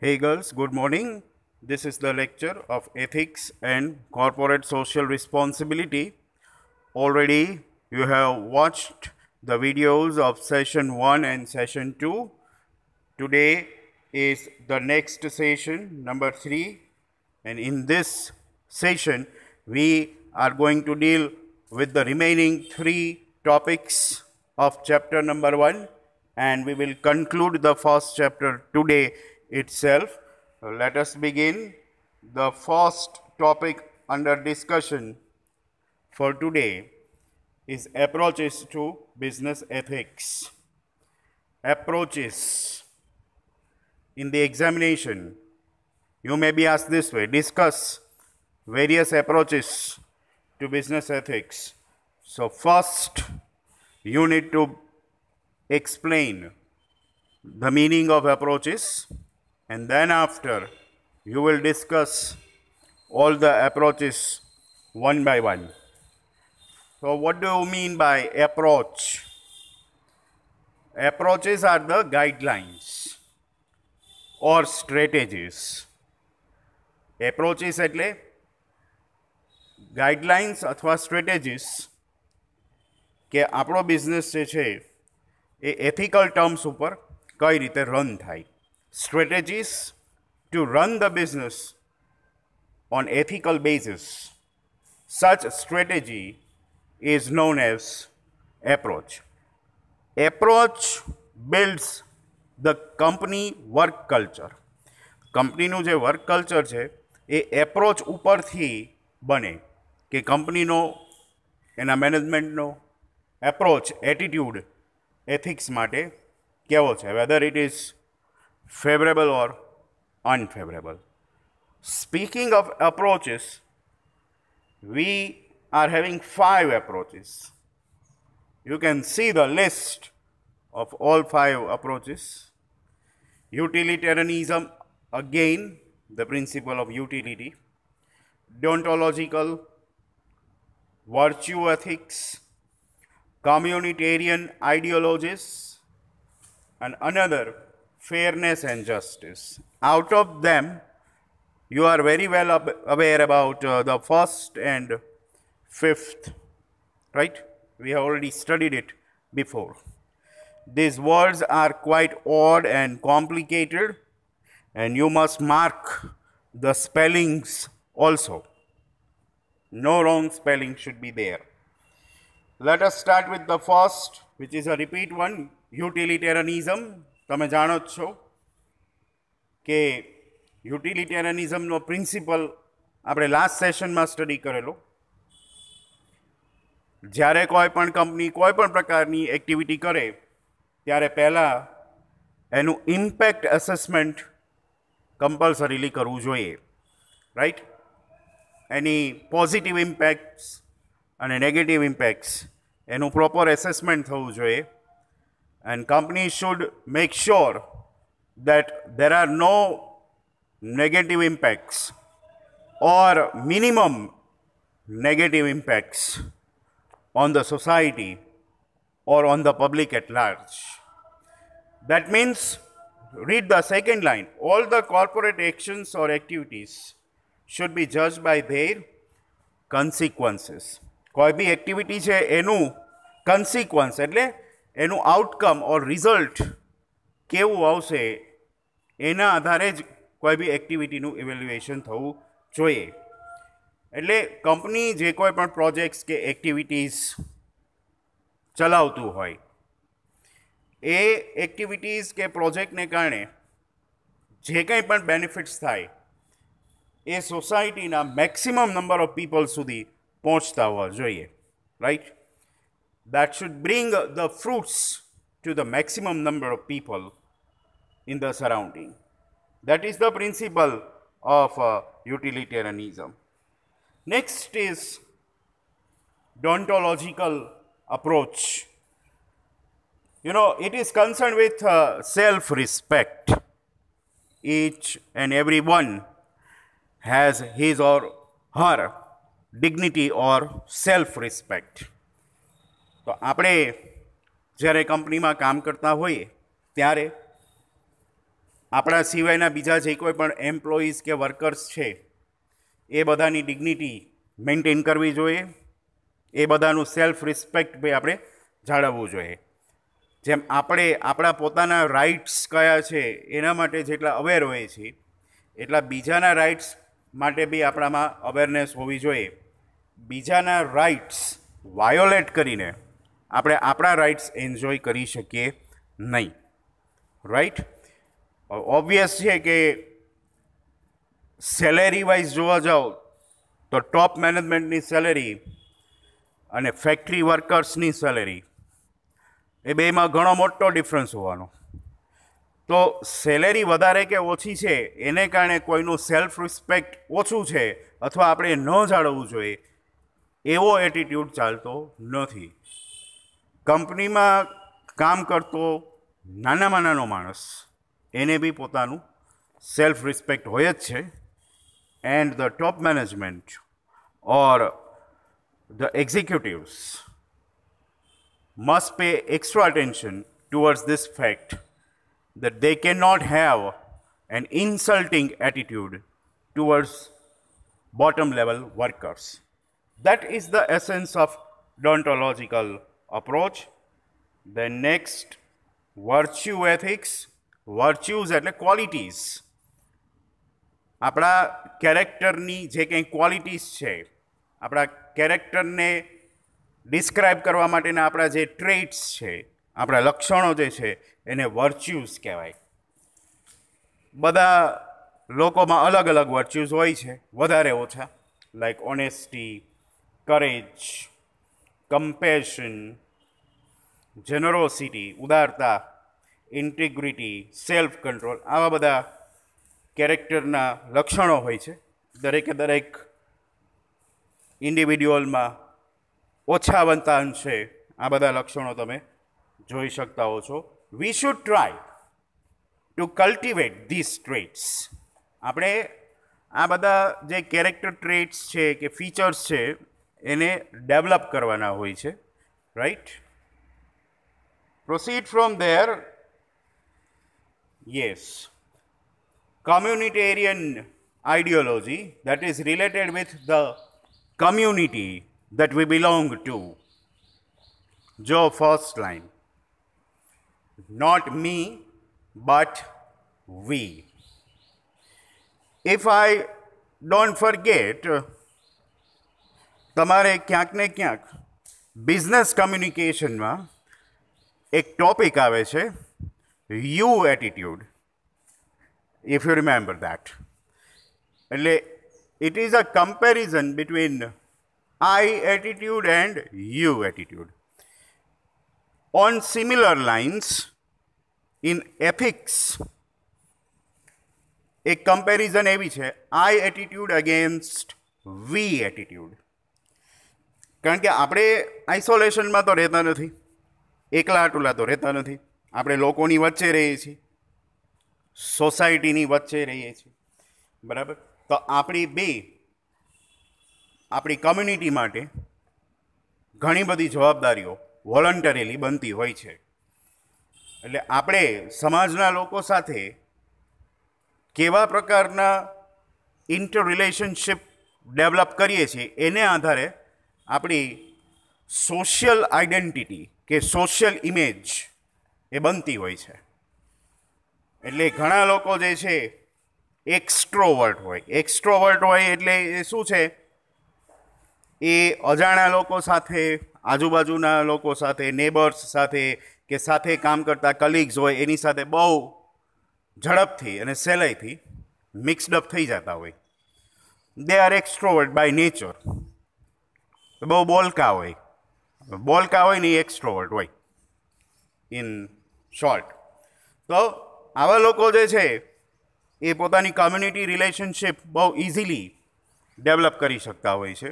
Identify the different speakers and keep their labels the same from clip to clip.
Speaker 1: Hey girls, good morning. This is the lecture of ethics and corporate social responsibility. Already you have watched the videos of session 1 and session 2. Today is the next session, number 3, and in this session we are going to deal with the remaining 3 topics of chapter number 1, and we will conclude the first chapter today itself. Let us begin. The first topic under discussion for today is approaches to business ethics. Approaches. In the examination, you may be asked this way: discuss various approaches to business ethics. So first, you need to explain the meaning of approaches, and then after you will discuss all the approaches one by one. So what do you mean by approach? Approaches are the guidelines or strategies. Approaches એટલે guidelines અથવા strategies કે આપણો business જે છે એ ethical terms ઉપર કઈ રીતે run થાય. Strategies to run the business on ethical basis. Such strategy is known as approach. Approach builds the company work culture. કંપનીનું જે વર્ક કલ્ચર છે એ એપ્રોચ ઉપરથી બને કે કંપનીનો એના મેનેજમેન્ટનો એપ્રોચ એટીટ્યુડ એથિક્સ માટે કેવો છે, weather it is favorable or unfavorable. Speaking of approaches, we are having 5 approaches. You can see the list of all 5 approaches. Utilitarianism, again, the principle of utility. Deontological, virtue ethics, communitarian ideologies, and another fairness and justice. Out of them, you are very well aware about the first and fifth, right? We have already studied it before. These words are quite odd and complicated, and you must mark the spellings also. No wrong spelling should be there. Let us start with the first, which is a repeat one, utilitarianism. તમે જાણો જ છો કે યુટિલિટેરિયનિઝમનો principal આપણે last સેશનમાં study કરેલો. જ્યારે કોઈ પણ કંપની કોઈ પણ પ્રકારની એક્ટિવિટી કરે ત્યારે પહેલાં એનું ઇમ્પેક્ટ એસેસમેન્ટ કમ્પલસરીલી કરવું જોઈએ, રાઈટ? એની પોઝિટિવ ઇમ્પેક્ટ્સ અને નેગેટિવ ઇમ્પેક્ટ્સ એનું પ્રોપર એસેસમેન્ટ થવું જોઈએ. And companies should make sure that there are no negative impacts or minimum negative impacts on the society or on the public at large. That means, read the second line, all the corporate actions or activities should be judged by their consequences. કોઈ બી activity છે એનું consequence એટલે એનું outcome ઓર result કેવું આવશે એના આધારે જ કોઈ બી એક્ટિવિટીનું ઇવેલ્યુએશન થવું જોઈએ. એટલે કંપની જે કોઈ પણ પ્રોજેક્ટ્સ કે એક્ટિવિટીઝ ચલાવતું હોય એ એક્ટિવિટીઝ કે પ્રોજેક્ટને કારણે જે કંઈ પણ બેનિફિટ્સ થાય એ સોસાયટીના મેક્સિમમ નંબર ઓફ પીપલ સુધી પહોંચતા હોવા જોઈએ, right? That should bring the fruits to the maximum number of people in the surrounding. That is the principle of utilitarianism. Next is deontological approach. You know, it is concerned with self-respect. Each and every one has his or her dignity or self-respect. તો આપણે જ્યારે કંપનીમાં કામ કરતા હોઈએ ત્યારે આપણા સિવાયના બીજા જે કોઈ પણ એમ્પ્લોઈઝ કે વર્કર્સ છે એ બધાની ડિગ્નિટી મેન્ટેન કરવી જોઈએ, એ બધાનું સેલ્ફ રિસ્પેક્ટ ભાઈ આપણે જાળવવું જોઈએ. જેમ આપણે આપણા પોતાના રાઇટ્સ કયા છે એના માટે જેટલા અવેર હોઈએ છીએ એટલા બીજાના રાઇટ્સ માટે બી આપણામાં અવેરનેસ હોવી જોઈએ. બીજાના રાઇટ્સ વાયોલેટ કરીને આપણે આપણા રાઇટ્સ એન્જોય કરી શકીએ નહીં. રાઈટ? ઓબ્વિયસ છે કે સેલેરી વાઇઝ જોવા જાઓ તો ટોપ મેનેજમેન્ટની સેલેરી અને ફેક્ટરી વર્કર્સની સેલેરી એ બેમાં ઘણો મોટો ડિફરન્સ હોવાનો. તો સેલેરી વધારે કે ઓછી છે એને કારણે કોઈનું સેલ્ફ રિસ્પેક્ટ ઓછું છે અથવા આપણે ન જાળવવું જોઈએ એવો એટીટ્યૂડ ચાલતો નથી. કંપનીમાં કામ કરતો નાનામાં નાનો માણસ એને બી પોતાનું સેલ્ફ રિસ્પેક્ટ હોય જ છે. And the top management or the executives must pay extra attention towards this fact that they cannot have an insulting attitude towards bottom level workers. That is the essence of deontological approach. Then next, virtue ethics. Virtues એટલે qualities. આપણા કેરેક્ટરની જે કંઈ qualities છે, આપણા કેરેક્ટરને describe કરવા માટેના આપણા જે ટ્રેટ્સ છે, આપણા લક્ષણો જે છે એને વર્ચ્યુઝ કહેવાય. બધા લોકોમાં અલગ અલગ વર્ચ્યુઝ હોય છે, વધારે ઓછા, like honesty, courage, compassion, generosity, ઉદારતા, ઇન્ટિગ્રિટી, સેલ્ફ કંટ્રોલ, આવા બધા કેરેક્ટરના લક્ષણો હોય છે. દરેકે દરેક ઇન્ડિવિડ્યુઅલમાં ઓછા બનતા અંશે આ બધા લક્ષણો તમે જોઈ શકતા હો છો. We should try to cultivate this traits. આપણે આ બધા જે કેરેક્ટર ટ્રેટ્સ છે કે ફીચર્સ છે એને ડેવલપ કરવાના હોય છે. Right? Proceed from there. Yes, communitarian ideology that is related with the community that we belong to. Jo first line. Not me, but we. If I don't forget, તમારે ક્યાંક ને ક્યાંક બિઝનેસ કમ્યુનિકેશનમાં એક ટોપિક આવે છે you attitude. If you remember that. એટલે it is a comparison between I attitude and you attitude. On similar lines, in ethics, એક comparison એવી છે I attitude against we attitude. કારણ કે આપણે આઇસોલેશનમાં તો રહેતા નથી, એકલા આટુલા તો રહેતા નથી, આપણે લોકોની વચ્ચે રહીએ છીએ, સોસાયટીની વચ્ચે રહીએ છીએ, બરાબર? તો આપણી કમ્યુનિટી માટે ઘણી બધી જવાબદારીઓ વોલન્ટરીલી બનતી હોય છે. એટલે આપણે સમાજના લોકો સાથે કેવા પ્રકારના ઇન્ટર રિલેશનશિપ ડેવલપ કરીએ છીએ એને આધારે આપણી સોશિયલ આઈડેન્ટિટી કે સોશિયલ ઇમેજ એ બનતી હોય છે. એટલે ઘણા લોકો જે છે એક્સ્ટ્રોવર્ટ હોય. એક્સ્ટ્રોવર્ટ હોય એટલે એ શું છે, એ અજાણ્યા લોકો સાથે, આજુબાજુના લોકો સાથે, નેબર્સ સાથે કે સાથે કામ કરતા કલીગ્સ હોય એની સાથે બહુ ઝડપથી અને સહેલાઈથી મિક્સડ અપ થઈ જતા હોય. They are extrovert by nature. બહુ બોલકા હોય ને એ એક્સ્ટ્રોવર્ટ હોય ઇન શોર્ટ. તો આવા લોકો જે છે એ પોતાની કમ્યુનિટી રિલેશનશિપ બહુ ઇઝીલી ડેવલપ કરી શકતા હોય છે.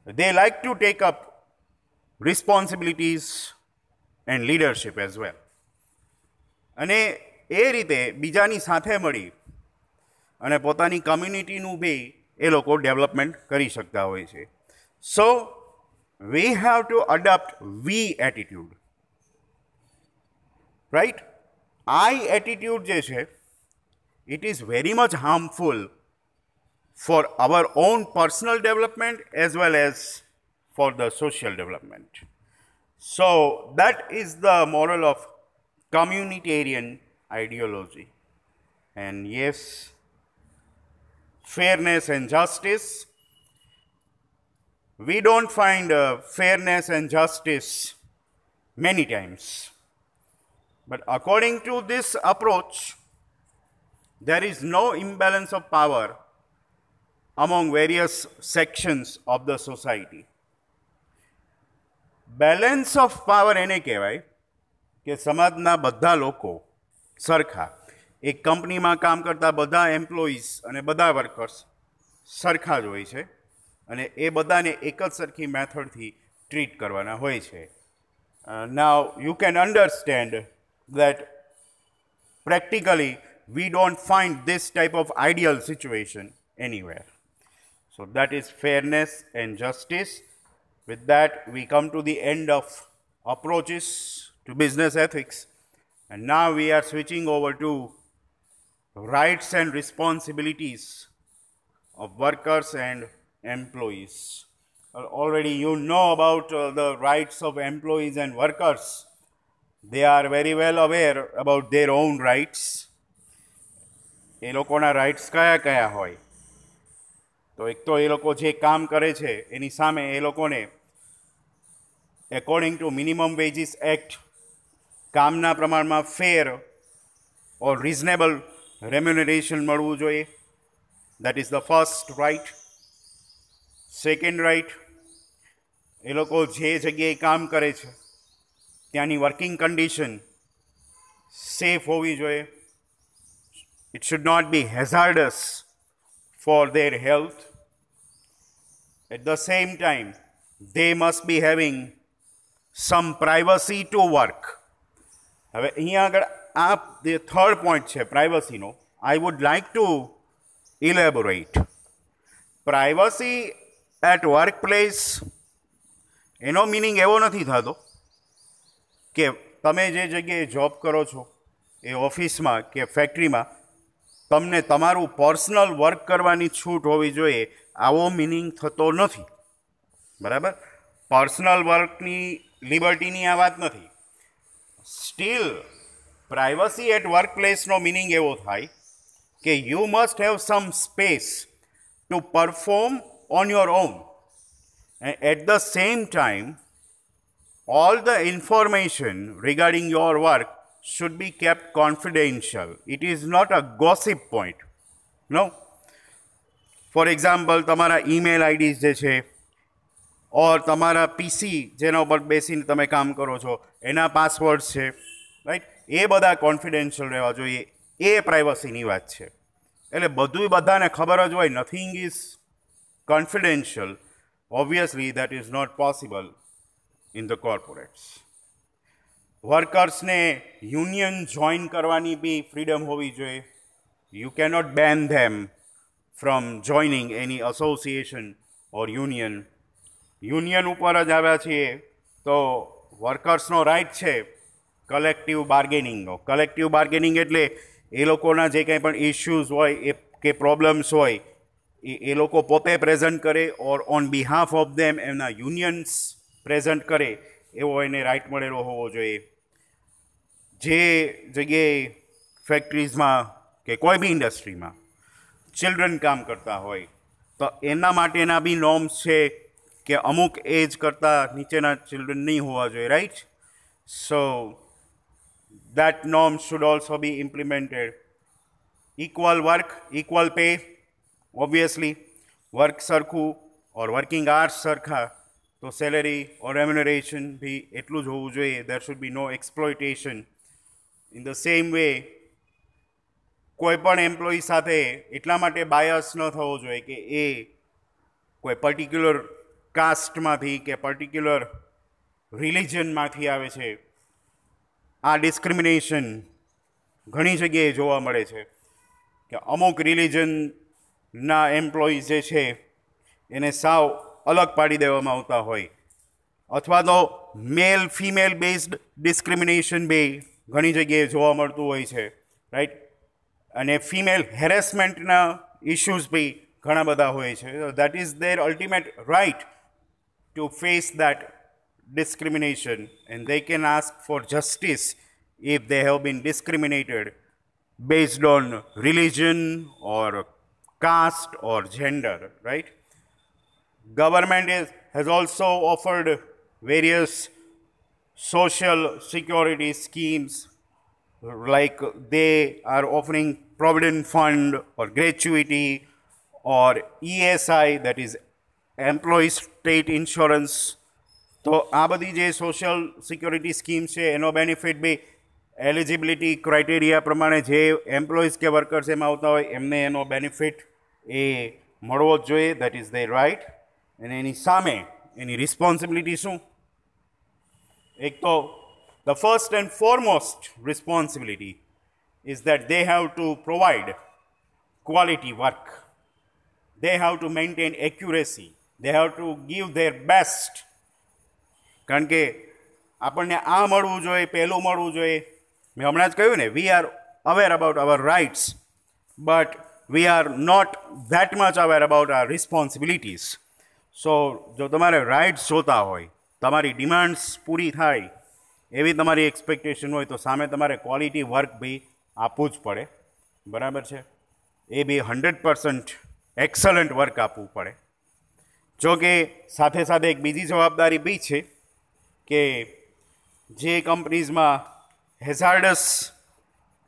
Speaker 1: They like to take up responsibilities and leadership as well. અને એ રીતે બીજાની સાથે મળી અને પોતાની કમ્યુનિટીનું બી એ લોકો ડેવલપમેન્ટ કરી શકતા હોય છે. So we have to adopt we attitude. Right? I attitude જે છે, it is very much harmful for our own personal development as well as for the social development. So that is the moral of communitarian ideology. And yes, fairness and justice. We don't find fairness and justice many times. But according to this approach, there is no imbalance of power among various sections of the society. Balance of power એને કહેવાય કે સમાજના બધા લોકો સરખા, એક કંપનીમાં કામ કરતા બધા એમ્પ્લોઈઝ અને બધા વર્કર્સ સરખા જ હોય છે અને એ બધાને એક જ સરખી મેથડથી ટ્રીટ કરવાના હોય છે. Now you can understand that practically we don't find this type of ideal situation anywhere. So that is fairness and justice. With that, we come to the end of approaches to business ethics. And now we are switching over to rights and responsibilities of workers and employees. Already you know about the rights of employees and workers. They are very well aware about their own rights. એ લોકોના rights કયા કયા હોય? તો એક તો એ લોકો જે કામ કરે છે એની સામે એ લોકોને according to minimum wages act કામના પ્રમાણમાં ફેર ઓર રિઝનેબલ રેમ્યુનરેશન મળવું જોઈએ. That is the first right. Second right, એ લોકો જે જગ્યાએ કામ કરે છે ત્યાંની વર્કિંગ કન્ડિશન સેફ હોવી જોઈએ. It should not be hazardous for their health. At the same time, they must be having some privacy to work. હવે અહીંયા આગળ આ જે થર્ડ પોઈન્ટ છે પ્રાઇવસીનો, I would like to elaborate. Privacy at workplace એનો meaning એવો નથી થતો કે તમે જે જગ્યાએ જોબ કરો છો એ ઓફિસમાં કે ફેક્ટરીમાં તમને તમારું પર્સનલ વર્ક કરવાની છૂટ હોવી જોઈએ, આવો મિનિંગ થતો નથી. બરાબર? પર્સનલ વર્કની લિબર્ટીની આ વાત નથી. સ્ટીલ પ્રાઇવસી એટ વર્ક પ્લેસનો મિનિંગ એવો થાય કે you must have some space to perform on your own. At the same time all the information regarding your work should be kept confidential. It is not a gossip point. No. For example, તમારા email IDs જે છે ઓર તમારા PC જેના ઉપર બેસીને તમે કામ કરો છો એના પાસવર્ડ્સ છે, રાઈટ, એ બધા કોન્ફિડેન્શિયલ રહેવા જોઈએ. એ પ્રાઇવસીની વાત છે. એટલે બધું બધાને ખબર જ હોય, nothing is confidential. Obviously that is not possible in the corporates. વર્કર્સને યુનિયન જોઈન કરવાની બી ફ્રીડમ હોવી જોઈએ. You cannot ban them from joining any association or union. Union ઉપર જ આવ્યા છીએ તો વર્કર્સનો રાઇટ છે કલેક્ટિવ બાર્ગેનિંગનો. કલેક્ટિવ બાર્ગેનિંગ એટલે એ લોકોના જે કંઈ પણ ઇશ્યુઝ હોય એ કે પ્રોબ્લેમ્સ હોય એ લોકો પોતે પ્રેઝન્ટ કરે ઓર ઓન બિહાફ ઓફ ધેમ એમના યુનિયન્સ પ્રેઝન્ટ કરે એવો એને રાઇટ મળેલો હોવો જોઈએ. જે જગ્યાએ ફેક્ટરીઝમાં કે કોઈ બી ઇન્ડસ્ટ્રીમાં ચિલ્ડ્રન કામ કરતા હોય તો એના માટેના બી નોર્મ્સ છે કે અમુક એજ કરતાં નીચેના ચિલ્ડ્રન નહીં હોવા જોઈએ, right? So that norms should also B implemented. Equal work equal pay, obviously work સરખું ઓર વર્કિંગ આર્સ સરખા તો સેલેરી ઓર રેમ્યુનરેશન બી એટલું જ હોવું જોઈએ. There should be no exploitation. In the same way કોઈ પણ એમ્પ્લોયી સાથે એટલા માટે બાયસ ન થવો જોઈએ કે એ કોઈ પર્ટિક્યુલર કાસ્ટમાંથી કે પર્ટિક્યુલર રિલિજનમાંથી આવે છે. આ ડિસ્ક્રિમિનેશન ઘણી જગ્યાએ જોવા મળે છે કે અમુક રિલિજનના એમ્પ્લોયીઝ જે છે એને સાવ અલગ પાડી દેવામાં આવતા હોય, અથવા તો મેલ ફિમેલ બેઝડ ડિસ્ક્રિમિનેશન બી ઘણી જગ્યાએ જોવા મળતું હોય છે, રાઈટ. અને ફિમેલ હેરેસમેન્ટના ઇશ્યુઝ બી ઘણા બધા હોય છે. That is their ultimate right to face that discrimination, and they can ask for justice if they have been discriminated based on religion or caste or gender, right? Government has also offered various social security schemes, like they are offering provident fund or gratuity or ESI, that is employee state insurance. તો આ બધી જે social security scheme છે એનો benefit બી eligibility criteria પ્રમાણે જે employees કે workers એમાં આવતા હોય એમને એનો બેનિફિટ એ મળવો જ જોઈએ. That is the right. અને એની સામે એની રિસ્પોન્સિબિલિટી શું? એક તો the first and foremost responsibility is that they have to provide quality work. They have to maintain accuracy. They have to give their best. કારણ કે આપણને આ મળવું જોઈએ, પહેલું મળવું જોઈએ. મેં હમણાં જ કહ્યું ને, we are aware about our rights, but we are not that much aware about our responsibilities. So જો તમારે રાઇટ્સ જોતા હોય, તમારી ડિમાન્ડ્સ પૂરી થાય એવી તમારી એક્સપેક્ટેશન હોય, તો સામે તમારે ક્વોલિટી વર્ક બી આપવું જ પડે. બરાબર છે? એ બી 100% એક્સલન્ટ વર્ક આપવું પડે. જો કે સાથે સાથે એક બીજી જવાબદારી બી છે કે જે કંપનીઝમાં હેઝાર્ડસ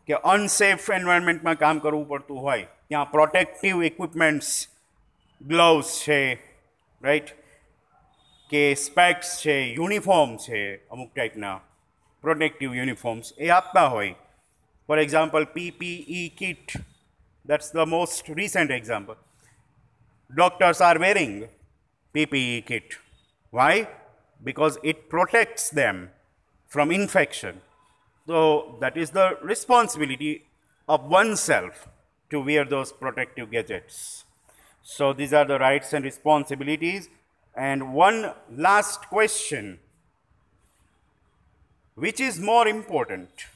Speaker 1: કે અનસેફ એન્વાયરમેન્ટમાં કામ કરવું પડતું હોય ત્યાં પ્રોટેક્ટિવ ઇક્વિપમેન્ટ્સ, ગ્લવ્સ છે, રાઈટ, કે સ્પેક્સ છે, યુનિફોર્મ છે, અમુક ટાઈપના પ્રોટેક્ટિવ યુનિફોર્મ્સ એ આપતા હોય. For example PPE kit, that's the most recent example. Doctors are wearing PPE kit. Why? Because it protects them from infection. So that is the responsibility of oneself to wear those protective gadgets. So these are the rights and responsibilities. And one last question: which is more important,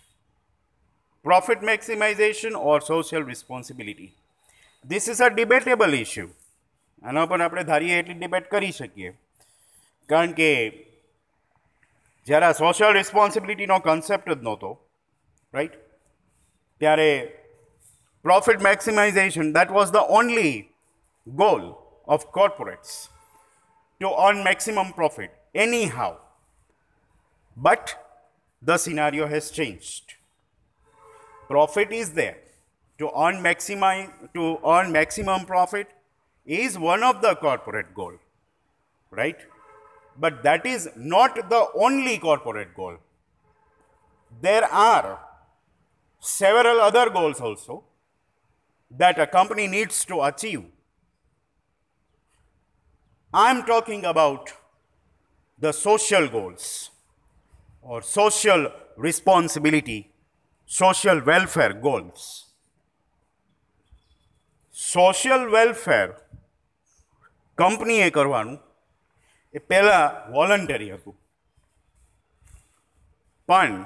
Speaker 1: profit maximization or social responsibility? This is a debatable issue. આના પર આપણે ધારીએ એટલી debate કરી શકીએ. કારણ કે જ્યારે આ સોશિયલ રિસ્પોન્સિબિલિટીનો કન્સેપ્ટ જ નહોતો, રાઈટ, ત્યારે profit maximisation, that was the only goal of corporates, to earn maximum profit anyhow. But the scenario has changed. Profit is there. To earn maximum profit is one of the corporate goal, right? But that is not the only corporate goal. There are several other goals also that a company needs to achieve. I'm talking about the social goals or social responsibility, social welfare goals. Social welfare કંપનીએ કરવાનું એ પહેલાં voluntary હતું. પણ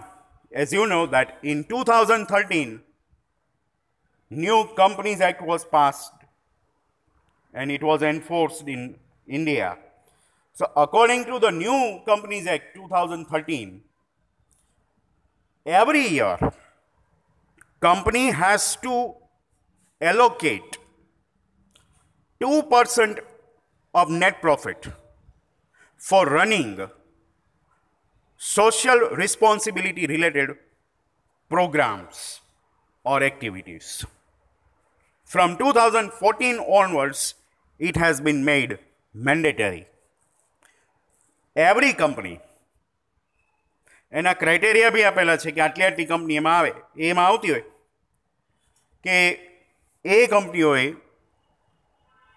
Speaker 1: as you know that in 2013 new companies act was passed and it was enforced in India. So according to the new companies act 2013, every year company has to allocate 2% of net profit for running social responsibility related programs or activities. From 2014 onwards, it has been made mandatory. Every company, એના criteria બી આપેલા છે કે આટલી આટલી company એમાં આવે. એમાં આવતી હોય કે એ કંપનીઓએ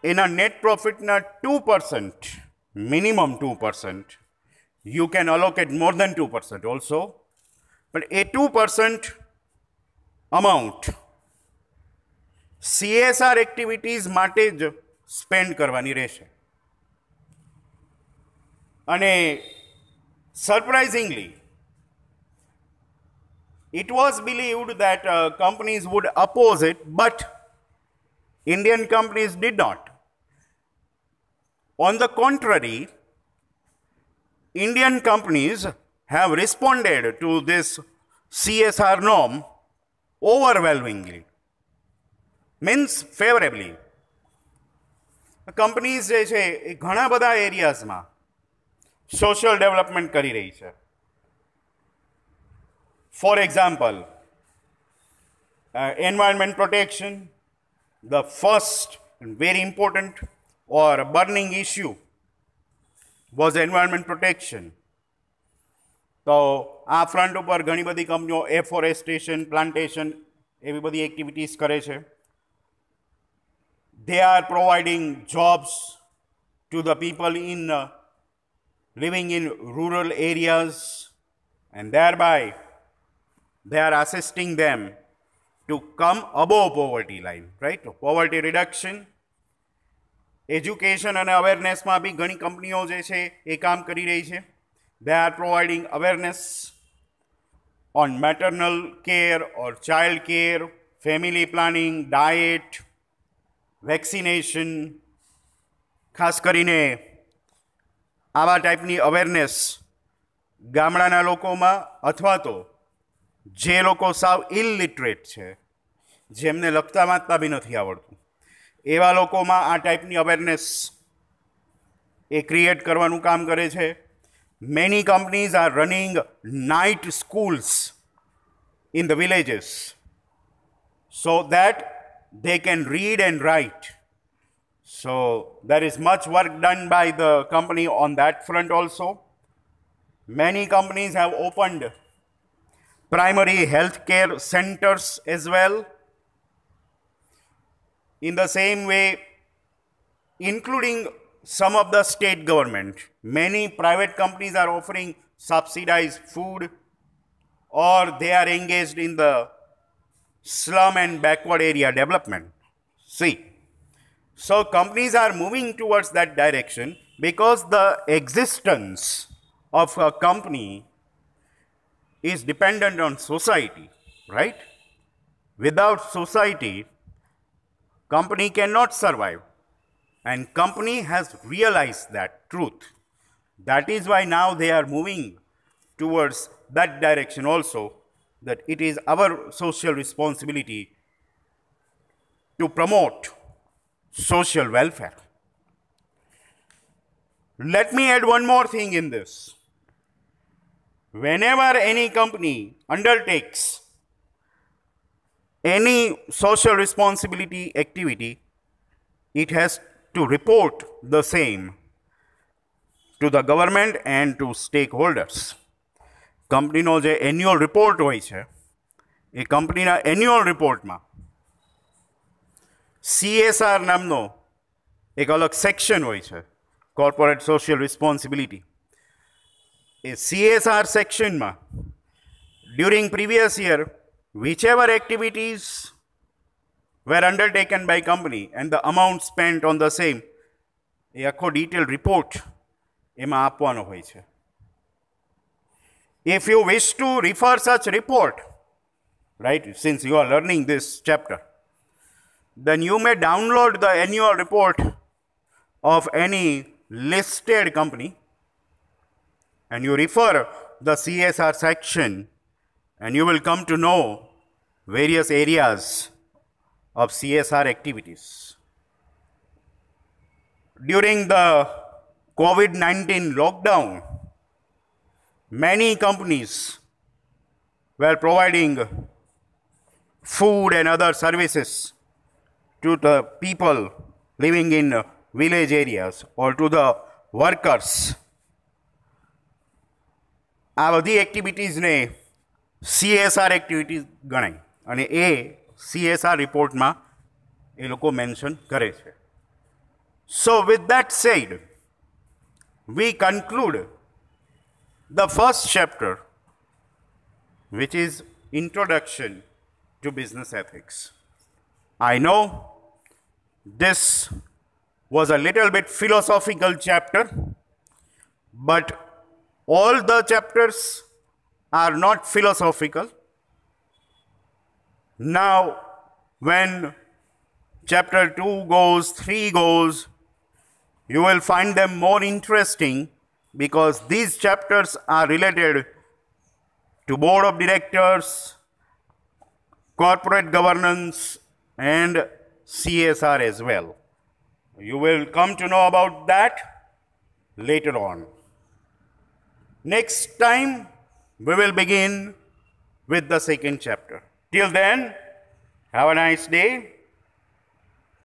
Speaker 1: એના નેટ પ્રોફિટના 2%, minimum 2%, you can allocate more than 2% also, પણ એ 2% અમાઉન્ટ CSR એક્ટિવિટીઝ માટે જ સ્પેન્ડ કરવાની રહેશે. અને surprisingly It was believed that companies would oppose it, but Indian companies did not. On the contrary, Indian companies have responded to this CSR norm overwhelmingly, means favorably. Companies જે છે એ ઘણા બધા એરિયાઝમાં social development કરી રહી છે. For example, environment protection, the first and very important or burning issue was environment protection. તો આ front ઉપર ઘણી બધી કંપનીઓ એફોરેસ્ટેશન, પ્લાન્ટેશન એવી બધી એક્ટિવિટીઝ કરે છે. They are providing jobs to the people in living in rural areas, and thereby they are assisting them to come above poverty line, right? Poverty reduction, education and awareness માં બી ઘણી કંપનીઓ જે છે એ કામ કરી રહી છે. They are providing awareness on maternal care or child care, family planning, diet, vaccination. ખાસ કરીને આવા ટાઈપની અવેરનેસ ગામડાના લોકોમાં અથવા તો જે લોકો સાવ ઇલિટરેટ છે, જેમને લખતા વાંચતા બી નથી આવડતું, એવા લોકોમાં આ ટાઈપની અવેરનેસ એ ક્રિએટ કરવાનું કામ કરે છે. Many companies R running night schools in the villages so that they can read and write. So there is much work done by the company on that front also. Many companies have opened primary health care centers as well. In the same way, including some of the state government, many private companies are offering subsidized food, or they are engaged in the slum and backward area development. See, so companies are moving towards that direction because the existence of a company is dependent on society, right? Without society, company cannot survive, and company has realized that truth. That is why now they are moving towards that direction also, that it is our social responsibility to promote social welfare. Let me add one more thing in this. Whenever any company undertakes any social responsibility activity, it has to report the same to the government and to stakeholders. કંપનીનો જે annual report હોય છે, એ કંપનીના annual રિપોર્ટમાં CSR નામનો એક અલગ section હોય છે, કોર્પોરેટ સોશિયલ રિસ્પોન્સિબિલિટી. એ CSR સેક્શનમાં during previous year whichever activities were undertaken by company and the amount spent on the same, એ આખો ડિટેલ રિપોર્ટ એમાં આપવાનો હોય છે. If you wish to refer such report, right, since you are learning this chapter, then you may download the annual report of any listed company and you refer the CSR section and you will come to know various areas of CSR activities. During the COVID-19 lockdown, many companies were providing food and other services to the people living in village areas or to the workers. આ બધી એક્ટિવિટીઝને CSR activities ગણાય અને એ CSR રિપોર્ટમાં એ લોકો mention કરે છે. So with that said, we conclude the first chapter, which is Introduction to Business Ethics. I know this was a little bit philosophical chapter, but all the chapters are not philosophical. Now, when chapter 2 goes, 3 goes, you will find them more interesting because these chapters are related to board of directors, corporate governance, and CSR as well. You will come to know about that later on. Next time, we will begin with the second chapter. Till then, have a nice day.